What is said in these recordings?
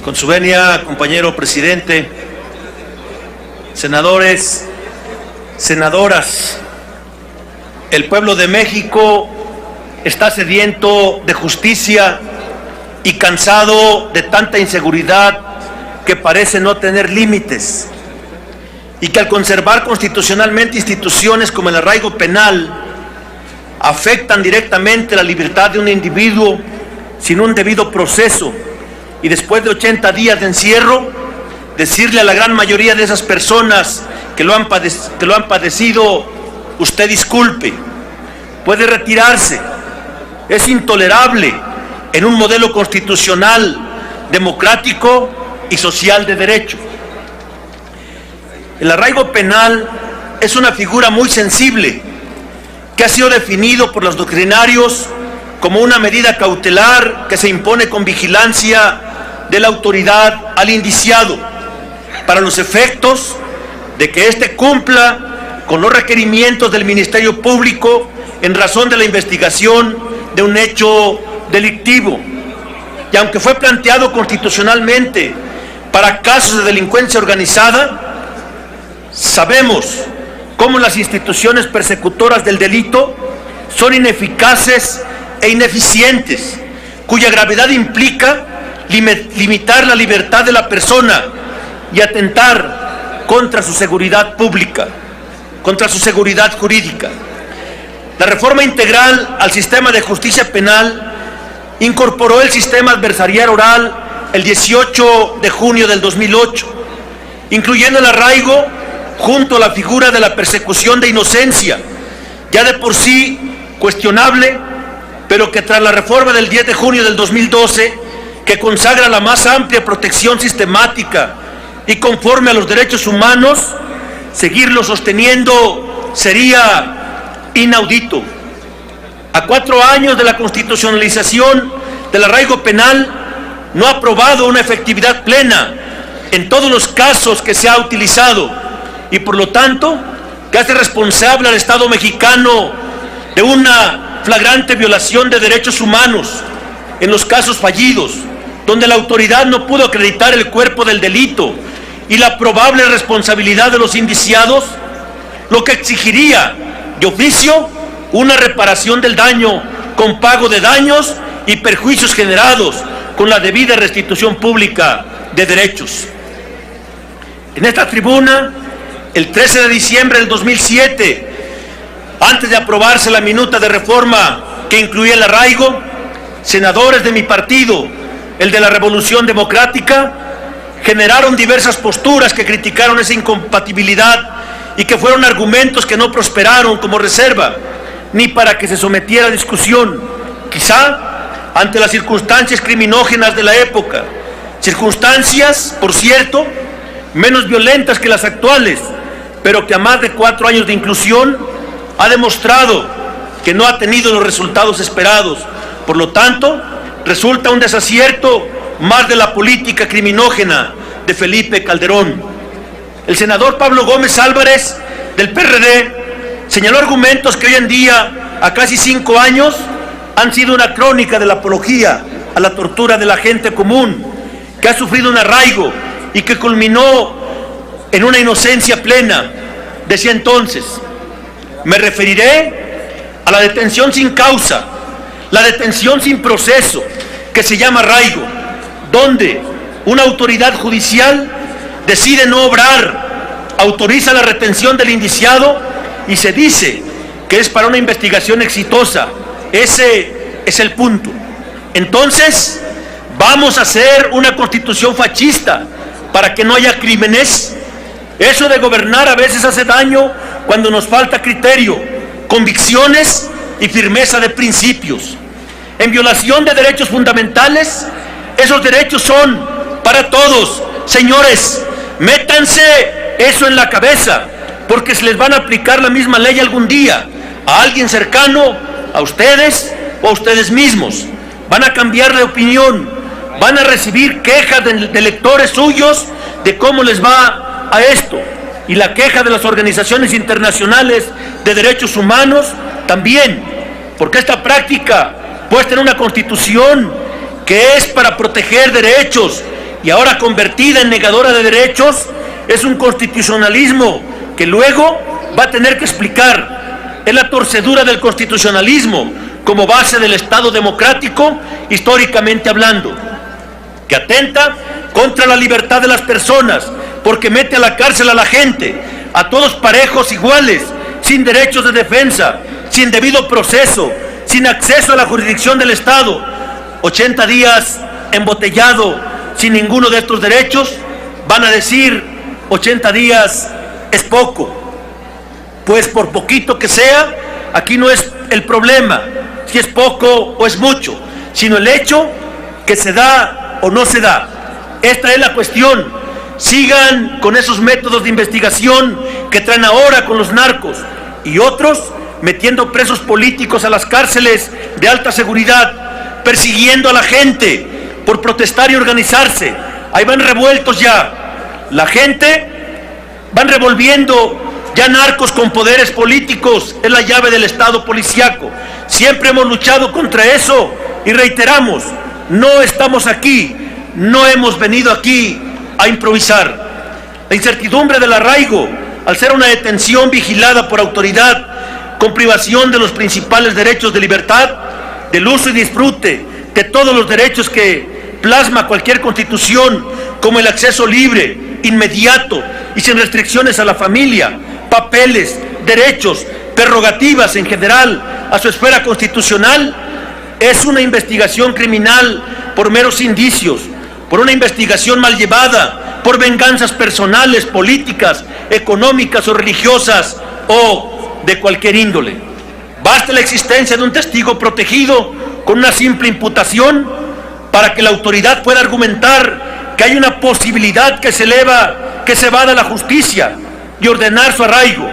Con su venia, compañero presidente, senadores, senadoras, el pueblo de México está sediento de justicia y cansado de tanta inseguridad que parece no tener límites, y que al conservar constitucionalmente instituciones como el arraigo penal afectan directamente la libertad de un individuo sin un debido proceso, y después de 80 días de encierro, decirle a la gran mayoría de esas personas que lo han padecido, usted disculpe, puede retirarse. Es intolerable en un modelo constitucional, democrático y social de derecho. El arraigo penal es una figura muy sensible que ha sido definido por los doctrinarios como una medida cautelar que se impone con vigilancia de la autoridad al indiciado para los efectos de que éste cumpla con los requerimientos del Ministerio Público en razón de la investigación de un hecho delictivo. Y aunque fue planteado constitucionalmente para casos de delincuencia organizada, sabemos cómo las instituciones persecutoras del delito son ineficaces e ineficientes, cuya gravedad implica limitar la libertad de la persona y atentar contra su seguridad pública, contra su seguridad jurídica. La reforma integral al sistema de justicia penal incorporó el sistema adversarial oral el 18 de junio del 2008, incluyendo el arraigo junto a la figura de la persecución de inocencia, ya de por sí cuestionable, pero que tras la reforma del 10 de junio del 2012, que consagra la más amplia protección sistemática y conforme a los derechos humanos, seguirlo sosteniendo sería inaudito. A 4 años de la constitucionalización del arraigo penal, no ha probado una efectividad plena en todos los casos que se ha utilizado, y por lo tanto que hace responsable al Estado mexicano de una flagrante violación de derechos humanos en los casos fallidos, donde la autoridad no pudo acreditar el cuerpo del delito y la probable responsabilidad de los indiciados, lo que exigiría de oficio una reparación del daño con pago de daños y perjuicios generados con la debida restitución pública de derechos. En esta tribuna, el 13 de diciembre del 2007, antes de aprobarse la minuta de reforma que incluía el arraigo, senadores de mi partido, el de la Revolución Democrática, generaron diversas posturas que criticaron esa incompatibilidad y que fueron argumentos que no prosperaron como reserva, ni para que se sometiera a discusión, quizá ante las circunstancias criminógenas de la época, circunstancias, por cierto, menos violentas que las actuales, pero que a más de 4 años de inclusión ha demostrado que no ha tenido los resultados esperados. Por lo tanto, resulta un desacierto más de la política criminógena de Felipe Calderón. El senador Pablo Gómez Álvarez, del PRD, señaló argumentos que hoy en día, a casi 5 años, han sido una crónica de la apología a la tortura de la gente común, que ha sufrido un arraigo y que culminó en una inocencia plena. Decía entonces: me referiré a la detención sin causa, la detención sin proceso, que se llama arraigo, donde una autoridad judicial decide no obrar, autoriza la retención del indiciado y se dice que es para una investigación exitosa. Ese es el punto. Entonces, ¿vamos a hacer una constitución fascista para que no haya crímenes? Eso de gobernar a veces hace daño cuando nos falta criterio, convicciones y firmeza de principios. En violación de derechos fundamentales, esos derechos son para todos. Señores, métanse eso en la cabeza, porque se les van a aplicar la misma ley algún día a alguien cercano a ustedes o a ustedes mismos. Van a cambiar de opinión, van a recibir quejas de lectores suyos de cómo les va a esto, y la queja de las organizaciones internacionales de derechos humanos también, porque esta práctica puesta en una constitución que es para proteger derechos y ahora convertida en negadora de derechos, es un constitucionalismo que luego va a tener que explicar. Es la torcedura del constitucionalismo como base del Estado democrático, históricamente hablando, que atenta contra la libertad de las personas, porque mete a la cárcel a la gente, a todos parejos, iguales, sin derechos de defensa, sin debido proceso, sin acceso a la jurisdicción del Estado. 80 días embotellado, sin ninguno de estos derechos. Van a decir, 80 días es poco. Pues por poquito que sea, aquí no es el problema, si es poco o es mucho, sino el hecho que se da o no se da. Esta es la cuestión. Sigan con esos métodos de investigación que traen ahora con los narcos y otros, metiendo presos políticos a las cárceles de alta seguridad, persiguiendo a la gente por protestar y organizarse. Ahí van revueltos ya. La gente, van revolviendo ya narcos con poderes políticos. Es la llave del Estado policíaco. Siempre hemos luchado contra eso y reiteramos, no estamos aquí, no hemos venido aquí a improvisar. La incertidumbre del arraigo, al ser una detención vigilada por autoridad, con privación de los principales derechos de libertad, del uso y disfrute de todos los derechos que plasma cualquier constitución, como el acceso libre, inmediato y sin restricciones a la familia, papeles, derechos, prerrogativas en general a su esfera constitucional, es una investigación criminal por meros indicios, por una investigación mal llevada, por venganzas personales, políticas, económicas o religiosas o de cualquier índole. Basta la existencia de un testigo protegido con una simple imputación para que la autoridad pueda argumentar que hay una posibilidad que se evada la justicia y ordenar su arraigo.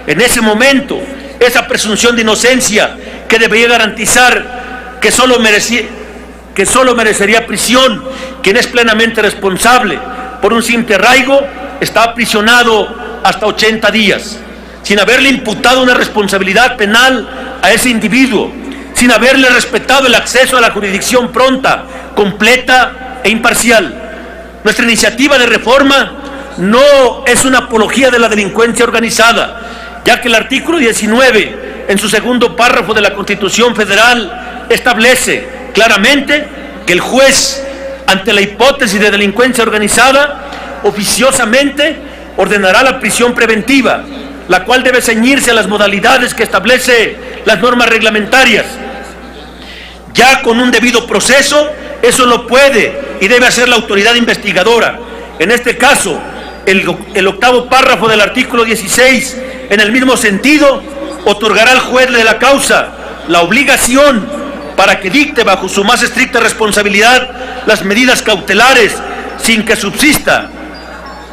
En ese momento, esa presunción de inocencia que debería garantizar que solo merecería prisión quien es plenamente responsable por un simple arraigo, está aprisionado hasta 80 días, sin haberle imputado una responsabilidad penal a ese individuo, sin haberle respetado el acceso a la jurisdicción pronta, completa e imparcial. Nuestra iniciativa de reforma no es una apología de la delincuencia organizada, ya que el artículo 19, en su segundo párrafo de la Constitución Federal, establece claramente que el juez, ante la hipótesis de delincuencia organizada, oficiosamente ordenará la prisión preventiva, la cual debe ceñirse a las modalidades que establece las normas reglamentarias. Ya con un debido proceso, eso lo puede y debe hacer la autoridad investigadora. En este caso, el octavo párrafo del artículo 16, en el mismo sentido, otorgará al juez de la causa la obligación para que dicte bajo su más estricta responsabilidad las medidas cautelares sin que subsista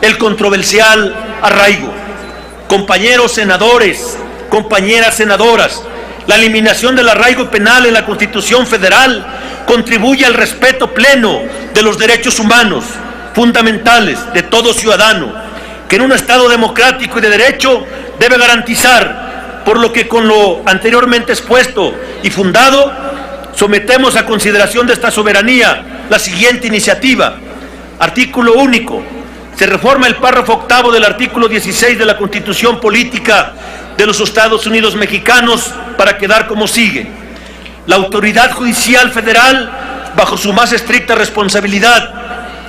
el controversial arraigo. Compañeros senadores, compañeras senadoras, la eliminación del arraigo penal en la Constitución Federal contribuye al respeto pleno de los derechos humanos fundamentales de todo ciudadano, que en un Estado democrático y de derecho debe garantizar, por lo que con lo anteriormente expuesto y fundado, sometemos a consideración de esta soberanía la siguiente iniciativa. Artículo único. Se reforma el párrafo octavo del artículo 16 de la Constitución Política de los Estados Unidos Mexicanos para quedar como sigue. La autoridad judicial federal, bajo su más estricta responsabilidad,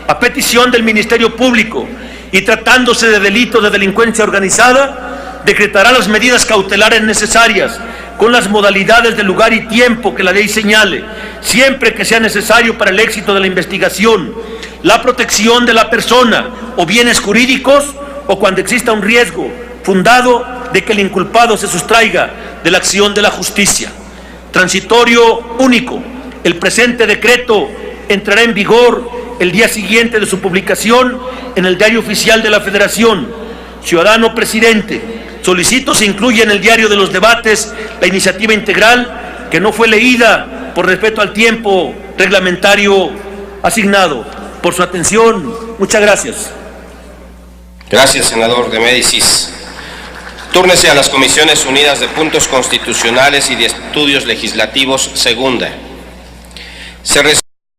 a petición del Ministerio Público y tratándose de delitos de delincuencia organizada, decretará las medidas cautelares necesarias con las modalidades de lugar y tiempo que la ley señale, siempre que sea necesario para el éxito de la investigación, la protección de la persona o bienes jurídicos, o cuando exista un riesgo fundado de que el inculpado se sustraiga de la acción de la justicia. Transitorio único. El presente decreto entrará en vigor el día siguiente de su publicación en el Diario Oficial de la Federación. Ciudadano Presidente, solicito se incluya en el diario de los debates la iniciativa integral que no fue leída por respeto al tiempo reglamentario asignado. Por su atención, muchas gracias. Gracias, senador de Médicis. Túrnese a las Comisiones Unidas de Puntos Constitucionales y de Estudios Legislativos, segunda.